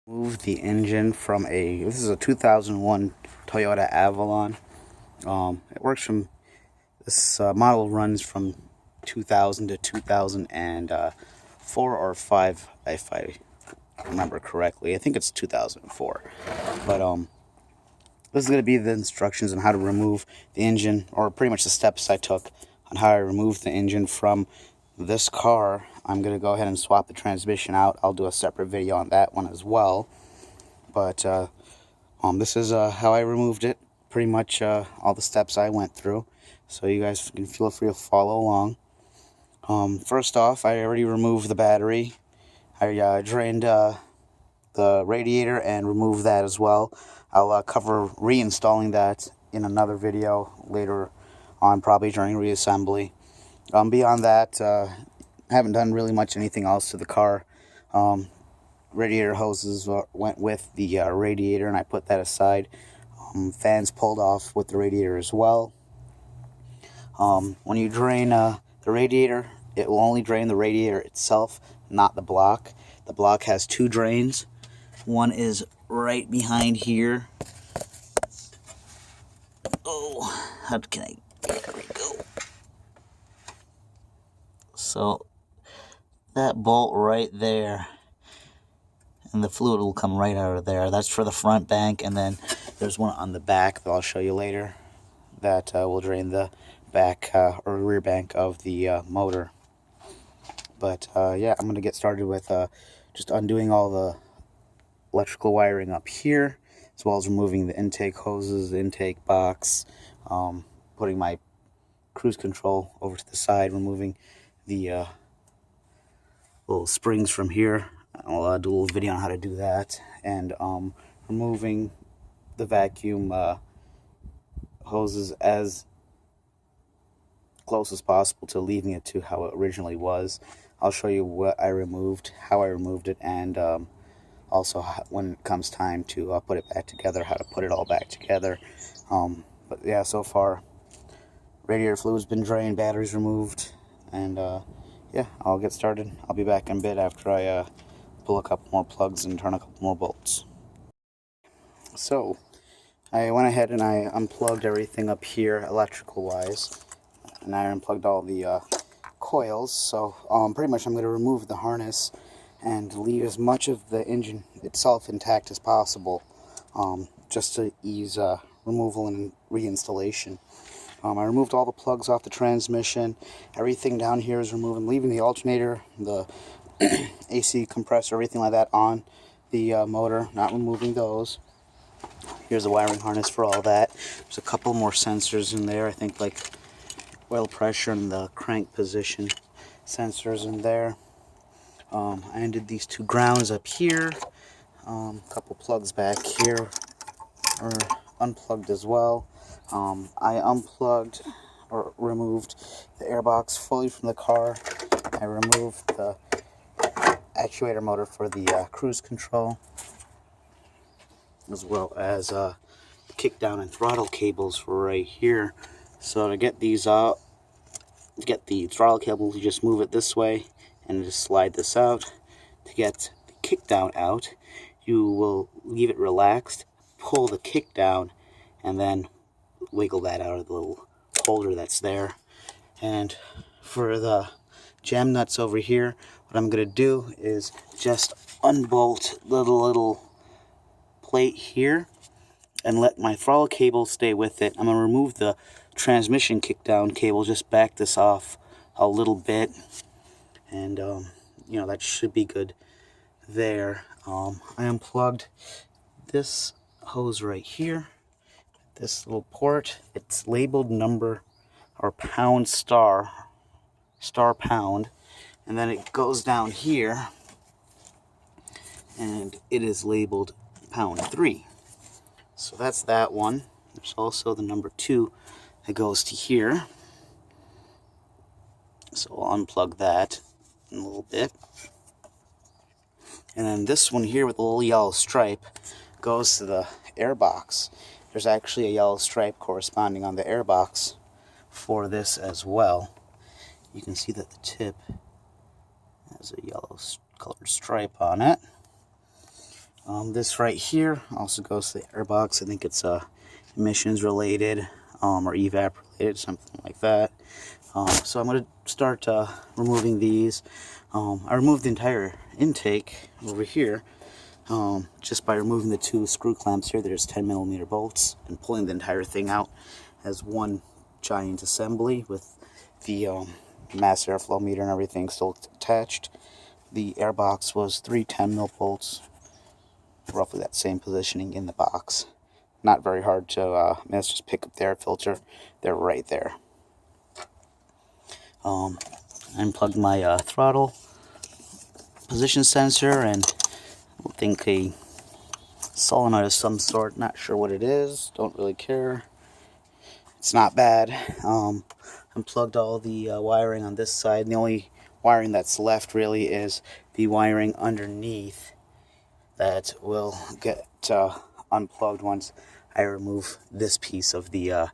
Move the engine from this is a 2001 Toyota Avalon. It works from, this model runs from 2000 to 2004 or 5, if I remember correctly. I think it's 2004. But this is going to be the instructions on how to remove the engine, or pretty much the steps I took on how I removed the engine from this car. I'm going to go ahead and swap the transmission out. I'll do a separate video on that one as well. But this is how I removed it. Pretty much all the steps I went through. So you guys can feel free to follow along. First off, I already removed the battery. I drained the radiator and removed that as well. I'll cover reinstalling that in another video later on, probably during reassembly. Beyond that, I haven't done really much anything else to the car. Radiator hoses went with the radiator, and I put that aside. Fans pulled off with the radiator as well. When you drain the radiator, it will only drain the radiator itself, not the block. The block has two drains. One is right behind here. Oh, how can I? There we go. So that bolt right there, and the fluid will come right out of there. That's for the front bank, and then there's one on the back that I'll show you later that will drain the back or rear bank of the motor. But yeah, I'm going to get started with just undoing all the electrical wiring up here, as well as removing the intake hoses, the intake box, putting my cruise control over to the side, removing the little springs from here. I'll do a little video on how to do that, and removing the vacuum hoses as close as possible to leaving it to how it originally was. I'll show you what I removed, how I removed it, and also when it comes time to put it back together, how to put it all back together. But yeah, so far radiator fluid's been drained, batteries removed, and yeah, I'll get started. I'll be back in a bit after I pull a couple more plugs and turn a couple more bolts. So I went ahead and I unplugged everything up here electrical wise, and I unplugged all the coils. So pretty much I'm going to remove the harness and leave as much of the engine itself intact as possible, just to ease removal and reinstallation. I removed all the plugs off the transmission. Everything down here is removed, leaving the alternator, the AC compressor, everything like that on the motor, not removing those. Here's the wiring harness for all that. There's a couple more sensors in there, I think, like oil pressure and the crank position sensors in there. I undid these two grounds up here. A couple plugs back here are unplugged as well. I unplugged or removed the airbox fully from the car. I removed the actuator motor for the cruise control, as well as the kick down and throttle cables right here. So to get these out, to get the throttle cable, you just move it this way and just slide this out. To get the kick down out, you will leave it relaxed, pull the kick down, and then wiggle that out of the little holder that's there. And for the jam nuts over here, what I'm going to do is just unbolt the little plate here and let my throttle cable stay with it. I'm going to remove the transmission kickdown cable, just back this off a little bit, and you know, that should be good there. I unplugged this hose right here, this little port. It's labeled number or pound star pound, and then it goes down here and it is labeled pound 3. So that's that one. There's also the number 2 that goes to here. So I'll unplug that in a little bit. And then this one here with the little yellow stripe goes to the airbox. There's actually a yellow stripe corresponding on the airbox for this as well. You can see that the tip has a yellow colored stripe on it. This right here also goes to the airbox. I think it's emissions related or evap related, something like that. So I'm going to start removing these. I removed the entire intake over here just by removing the 2 screw clamps here. There's 10mm bolts, and pulling the entire thing out as one giant assembly with the mass airflow meter and everything still attached. The airbox was 3 10mm bolts, roughly that same positioning in the box. Not very hard to let's just pick up the air filter. They're right there. Unplugged my throttle position sensor, and I think a solenoid of some sort. Not sure what it is. Don't really care. It's not bad. Unplugged all the wiring on this side. And the only wiring that's left really is the wiring underneath that will get unplugged once I remove this piece of the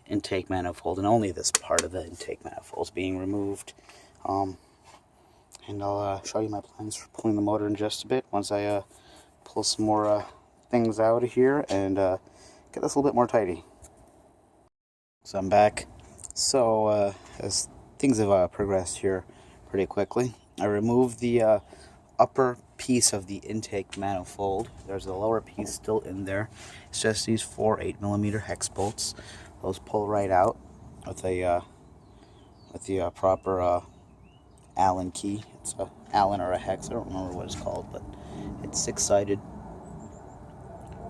intake manifold, and only this part of the intake manifold is being removed. And I'll show you my plans for pulling the motor in just a bit once I pull some more things out of here and get this a little bit more tidy. So I'm back. So as things have progressed here pretty quickly, I removed the upper piece of the intake manifold. There's a lower piece still in there. It's just these 4 8mm hex bolts. Those pull right out with the proper Allen key. It's a Allen or a hex. I don't remember what it's called, but it's 6-sided.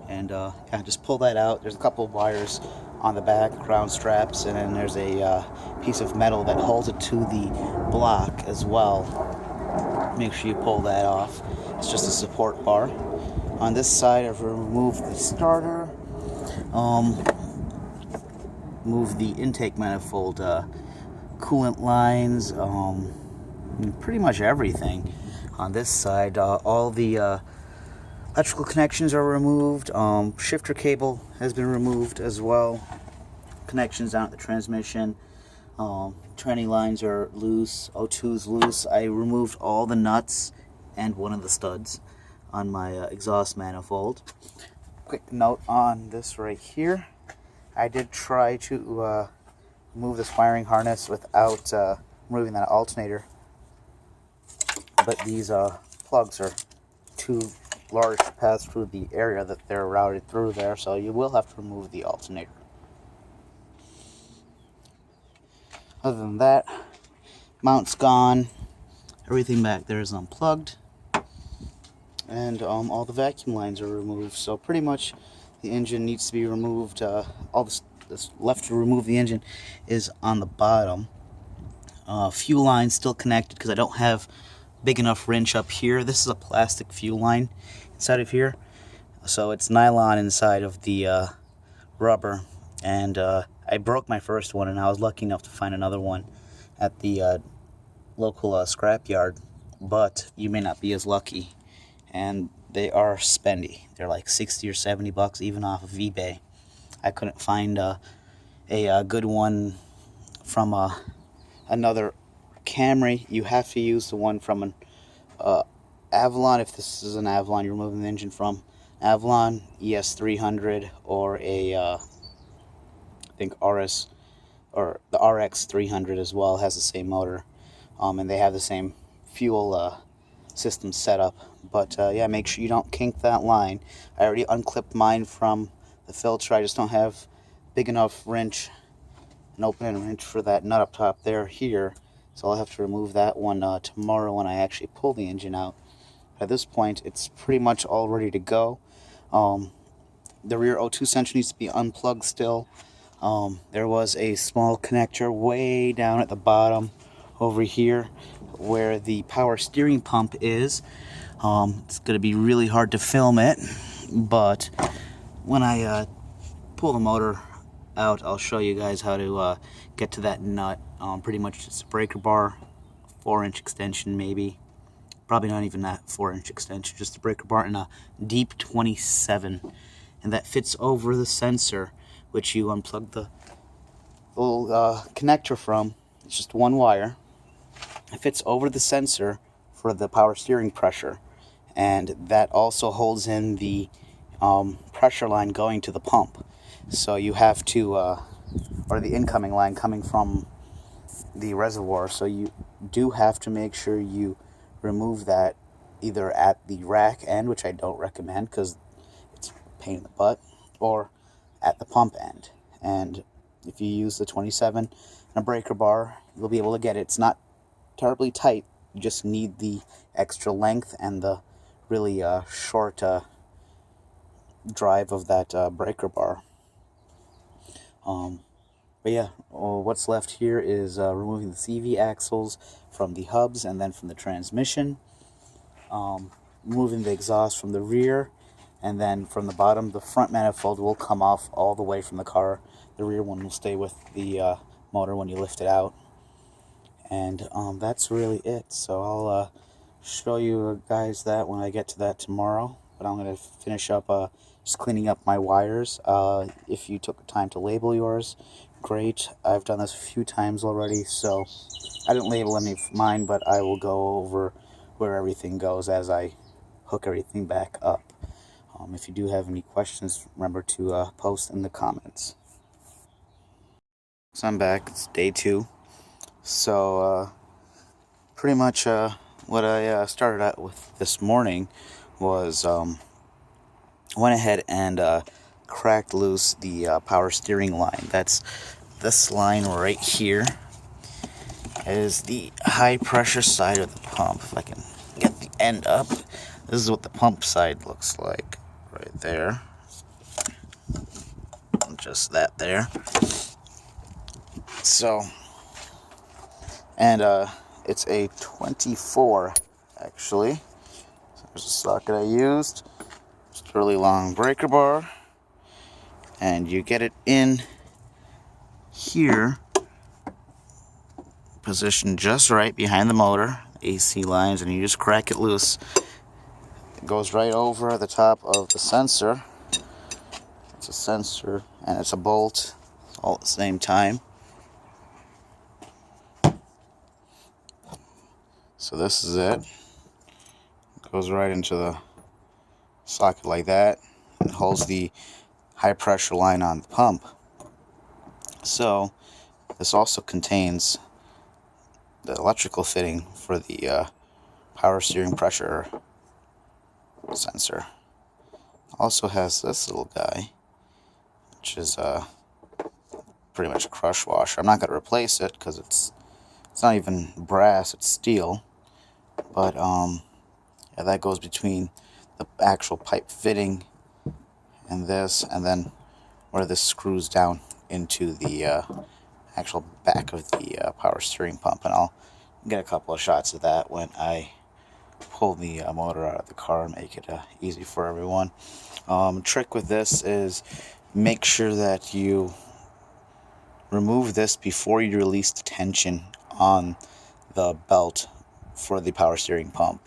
And yeah, just pull that out. There's a couple of wires on the back, ground straps, and then there's a piece of metal that holds it to the block as well. Make sure you pull that off. It's just a support bar. On this side, I've removed the starter, moved the intake manifold, coolant lines, pretty much everything. On this side, all the electrical connections are removed. Shifter cable has been removed as well. Connections down at the transmission. Tranny lines are loose. O2's loose. I removed all the nuts and one of the studs on my exhaust manifold. Quick note on this right here. I did try to remove this wiring harness without removing that alternator, but these plugs are too large to pass through the area that they're routed through there, so you will have to remove the alternator. Other than that, mount's gone, everything back there is unplugged, and all the vacuum lines are removed. So pretty much the engine needs to be removed. All this left to remove the engine is on the bottom. Fuel line still connected because I don't have big enough wrench up here. This is a plastic fuel line inside of here, so it's nylon inside of the rubber, and I broke my first one, and I was lucky enough to find another one at the local scrapyard, but you may not be as lucky, and they are spendy. They're like 60 or 70 bucks even off of eBay. I couldn't find a good one from another Camry. You have to use the one from an Avalon. If this is an Avalon you're removing the engine from, Avalon ES300 or a I think RS or the RX300 as well has the same motor, and they have the same fuel system set up. But yeah, make sure you don't kink that line. I already unclipped mine from the filter. I just don't have big enough wrench, an opening wrench for that nut up top there here. So I'll have to remove that one tomorrow when I actually pull the engine out. At this point, it's pretty much all ready to go. The rear O2 sensor needs to be unplugged still. There was a small connector way down at the bottom over here where the power steering pump is. It's going to be really hard to film it, but when I pull the motor out, I'll show you guys how to get to that nut. Pretty much just a breaker bar, 4-inch extension maybe. Probably not even that 4-inch extension, just a breaker bar and a deep 27. And that fits over the sensor, which you unplug the little connector from. It's just one wire. It fits over the sensor for the power steering pressure. and that also holds in the pressure line going to the pump. So you have to, or the incoming line coming from the reservoir. So you do have to make sure you remove that either at the rack end, which I don't recommend because it's a pain in the butt, or at the pump end. And if you use the 27 and a breaker bar, you'll be able to get it. It's not terribly tight. You just need the extra length and the really short drive of that breaker bar. But yeah, what's left here is removing the CV axles from the hubs and then from the transmission, removing the exhaust from the rear, and then from the bottom, the front manifold will come off all the way from the car. The rear one will stay with the motor when you lift it out. And that's really it. So I'll show you guys that when I get to that tomorrow. But I'm going to finish up just cleaning up my wires. If you took the time to label yours, great. I've done this a few times already, so I didn't label any of mine, but I will go over where everything goes as I hook everything back up. If you do have any questions, remember to post in the comments. So I'm back. It's day 2. So pretty much what I started out with this morning was went ahead and cracked loose the power steering line. That's this line right here is the high pressure side of the pump. If I can get the end up, this is what the pump side looks like right there. Just that there. So, and it's a 24 actually. So there's a socket I used. Just a really long breaker bar, and you get it in here, positioned just right behind the motor, AC lines, and you just crack it loose. It goes right over the top of the sensor. It's a sensor and it's a bolt, all at the same time. So this is it. It goes right into the socket like that. It holds the high pressure line on the pump. So this also contains the electrical fitting for the power steering pressure sensor. Also has this little guy, which is pretty much a crush washer. I'm not going to replace it because it's not even brass, it's steel. But yeah, that goes between the actual pipe fitting and this, and then where this screws down into the actual back of the power steering pump. And I'll get a couple of shots of that when I pull the motor out of the car and make it easy for everyone. Trick with this is make sure that you remove this before you release the tension on the belt for the power steering pump.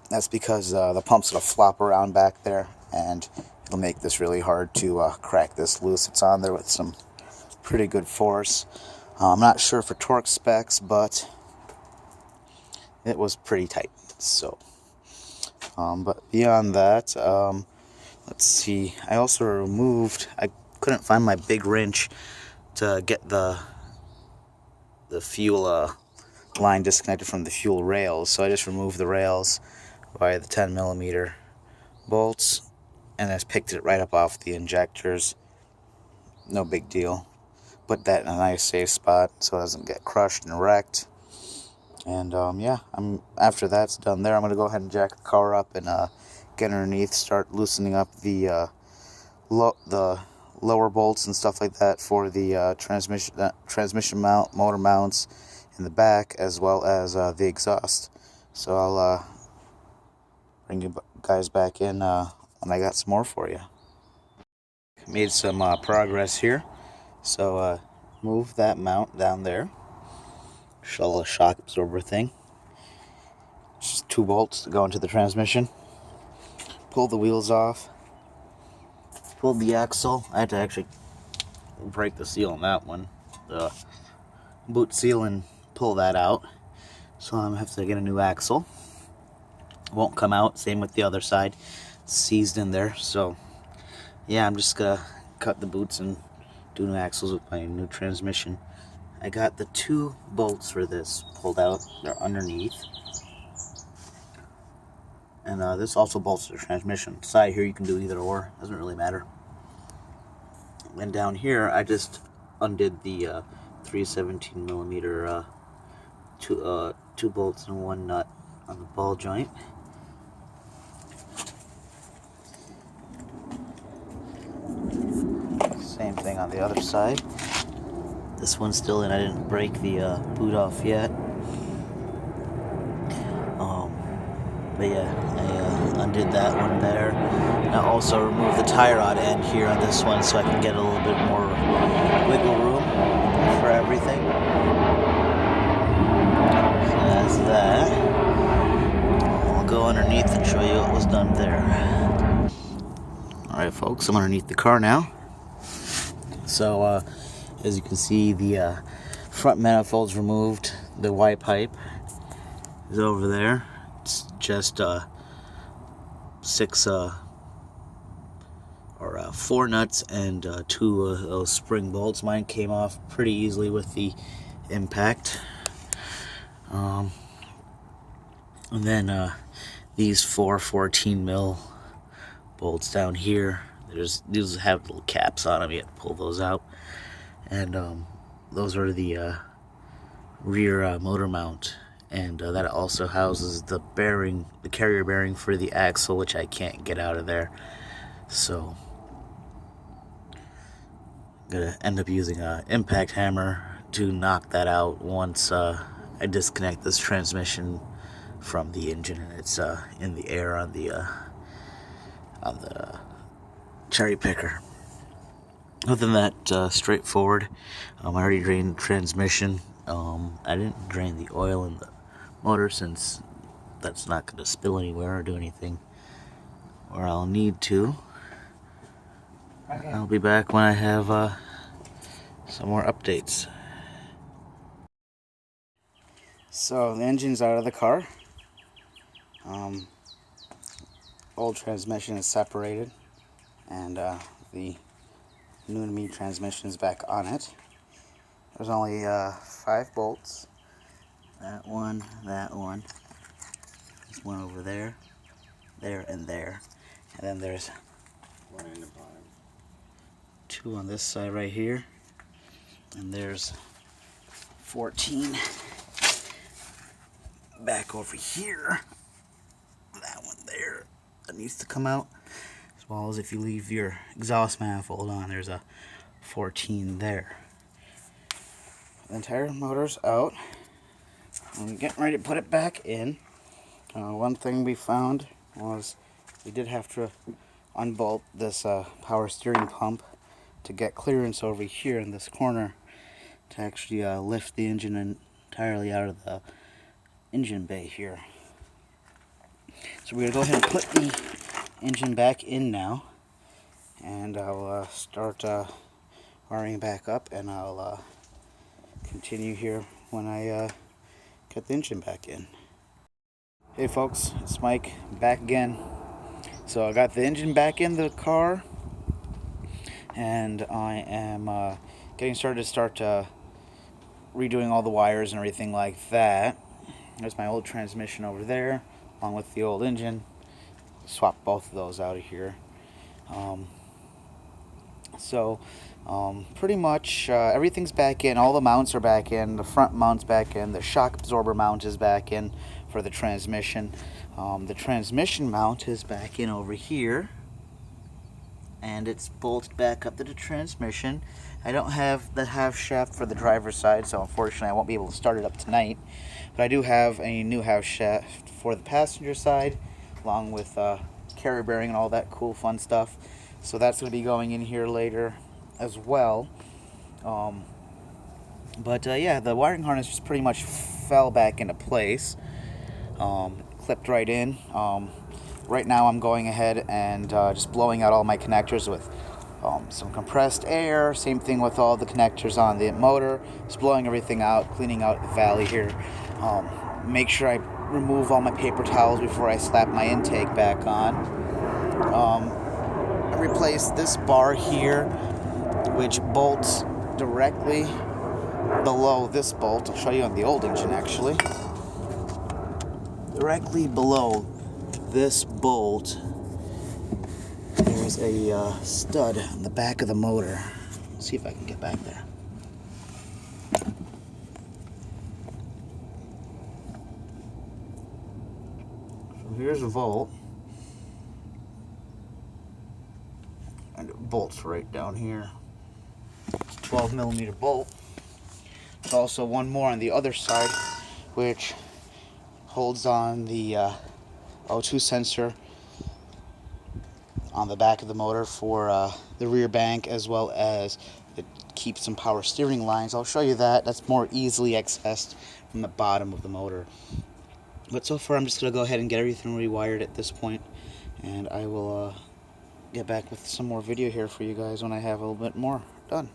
That's because the pump's going to flop around back there, and it'll make this really hard to crack this loose. It's on there with some pretty good force. I'm not sure for torque specs, but it was pretty tight. So, but beyond that, let's see. I also removed. I couldn't find my big wrench to get the fuel line disconnected from the fuel rails, so I just removed the rails by the 10mm bolts, and I just picked it right up off the injectors. No big deal. Put that in a nice safe spot so it doesn't get crushed and wrecked. And yeah, after that's done there, I'm going to go ahead and jack the car up and get underneath, start loosening up the lower bolts and stuff like that for the transmission mount, motor mounts in the back, as well as the exhaust. So I'll bring you guys back in when I got some more for you. Made some progress here. So move that mount down there. Show the shock absorber thing. Just 2 bolts to go into the transmission. Pull the wheels off. Pull the axle. I had to actually break the seal on that one, the boot seal, and pull that out. So I'm gonna have to get a new axle. won't come out. Same with the other side, seized in there. So yeah, I'm just gonna cut the boots and do new axles with my new transmission. I got the 2 bolts for this pulled out. They're underneath. And this also bolts the transmission. Side here you can do either or. Doesn't really matter. And down here I just undid the 317 millimeter 2 bolts and 1 nut on the ball joint. Same thing on the other side. This one's still in. I didn't break the boot off yet. But yeah, I undid that one there. And I also removed the tie rod end here on this one so I can get a little bit more wiggle room for everything. So that's that. I'll go underneath and show you what was done there. Alright folks, I'm underneath the car now. So as you can see, the front manifold's removed. The Y pipe is over there. It's just 4 nuts and 2 of those spring bolts. Mine came off pretty easily with the impact. And then these 4 14 mil bolts down here. These have little caps on them. You have to pull those out. And those are the rear motor mount. And that also houses the bearing, the carrier bearing for the axle, which I can't get out of there. So I'm gonna end up using an impact hammer to knock that out once I disconnect this transmission from the engine and it's in the air on the cherry picker. Other than that, straightforward. I already drained the transmission. I didn't drain the oil in the motor since that's not going to spill anywhere or do anything or I'll need to. I'll be back when I have some more updates. So the engine's out of the car. Old transmission is separated and the new to me transmission is back on it. There's only 5 bolts. That one, there's one over there, and there. And then there's 1 in the bottom. 2 on this side right here. And there's 14 back over here. That one there that needs to come out. As well as if you leave your exhaust manifold on, there's a 14 there. The entire motor's out. I'm getting ready to put it back in. One thing we found was we did have to unbolt this power steering pump to get clearance over here in this corner to actually lift the engine entirely out of the engine bay here. So we're going to go ahead and put the engine back in now, and I'll start wiring back up, and I'll continue here when I get the engine back in. Hey folks, it's Mike back again. So I got the engine back in the car, and I am getting started to start redoing all the wires and everything like that. There's my old transmission over there along with the old engine. Swap both of those out of here. Pretty much everything's back in. All the mounts are back in. The front mount's back in. The shock absorber mount is back in for the transmission. The transmission mount is back in over here, and it's bolted back up to the transmission. I don't have the half shaft for the driver's side, so unfortunately I won't be able to start it up tonight. But I do have a new half shaft for the passenger side, along with carrier bearing and all that cool fun stuff. So that's going to be going in here later as well. Yeah, the wiring harness just pretty much fell back into place. Clipped right in. Right now I'm going ahead and just blowing out all my connectors with some compressed air. Same thing with all the connectors on the motor. Just blowing everything out, cleaning out the valley here. Make sure I remove all my paper towels before I slap my intake back on. I replaced this bar here, which bolts directly below this bolt. I'll show you on the old engine actually. Directly below this bolt, there's a stud on the back of the motor. Let's see if I can get back there. So here's a bolt, and it bolts right down here. It's a 12mm bolt. There's also one more on the other side, which holds on the O2 sensor on the back of the motor for the rear bank, as well as it keeps some power steering lines. I'll show you that. That's more easily accessed from the bottom of the motor. But so far I'm just going to go ahead and get everything rewired at this point, and I will get back with some more video here for you guys when I have a little bit more done.